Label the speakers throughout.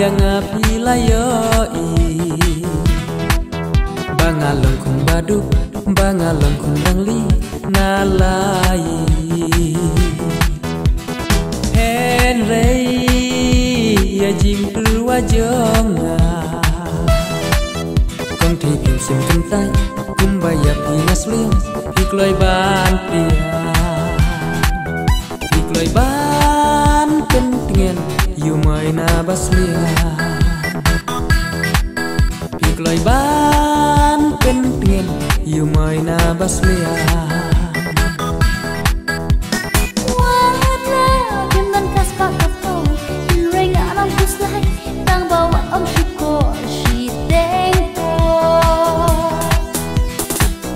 Speaker 1: Yang apilayo bangalong kung baduk bangalong kung rangli nalai Henry ya jing perwajonga kong tipim sim kentai kumbaya pingas liang pikloi ban pia pikloi ban pentingan Yumay na baslia Pikloi ban pentingin Yumay na baslia
Speaker 2: Wala Dengan kas kakakong Ring alam kuslay Tang bawa om syukur Syiteng po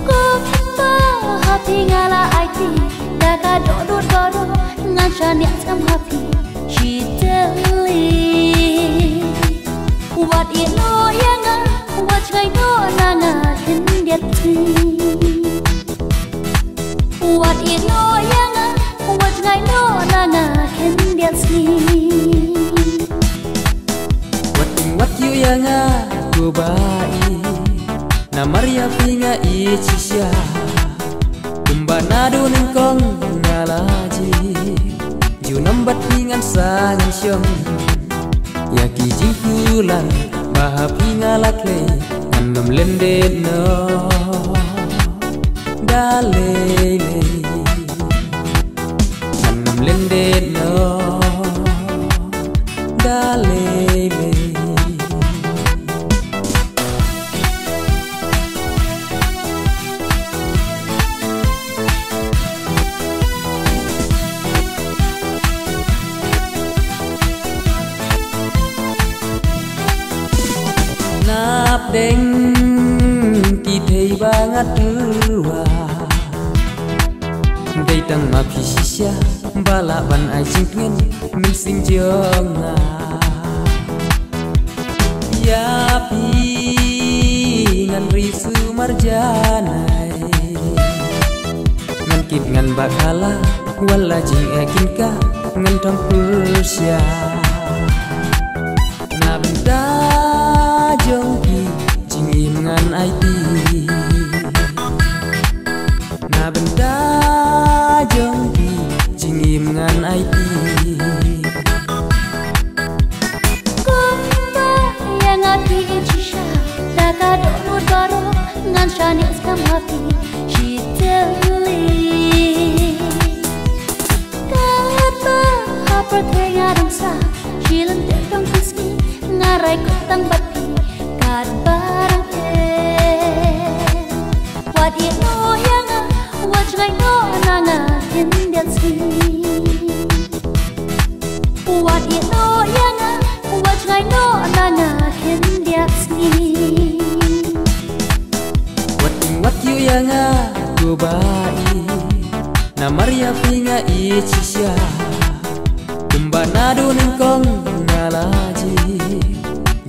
Speaker 2: Kumba Hapi ngala aiti Daka dodot bodoh Ngan niat skam hapi What you know, young, what I know, Nana can get to. What you know, young, what I know, Nana can get to.
Speaker 1: What you young, go by. Na Maria pinga ichisya. Kumba nado ningkong ngalaji. Ju nambat pingan sangan syong. Yaki jingkulan bahapi ngalakle Andam lende no Dalele Andam lende no Dalele Nap deng ki thei bangat tua Dei tang ma phi shisha bala ban ai ching tuen min sing jonga Ya pi ngan risu marjanai Ngan kit ngan bakala wala jing ekin ka ngan tong persya Na benda jongki jingim ngan IT Na benda jongki jingim ngan IT
Speaker 2: Kumba yang api ichisha Daka dodot bodoh Ngan niat skam hapi Syiteli Kata hapar kaya dongsa Shilan terdong kuski Ngarai kutang bapi Kad barang What you know yang What I know nanga Hindian si What you know yang What I know nanga Hindian si
Speaker 1: What you yang go bai Na Maria pinga ichisya Kumba nado ningkong ngalaji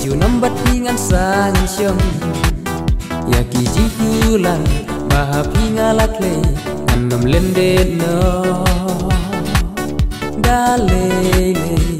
Speaker 1: Ju nambat pingan sangan syong Yaki jingkulan bahapi ngalakle Andam lende no Dalele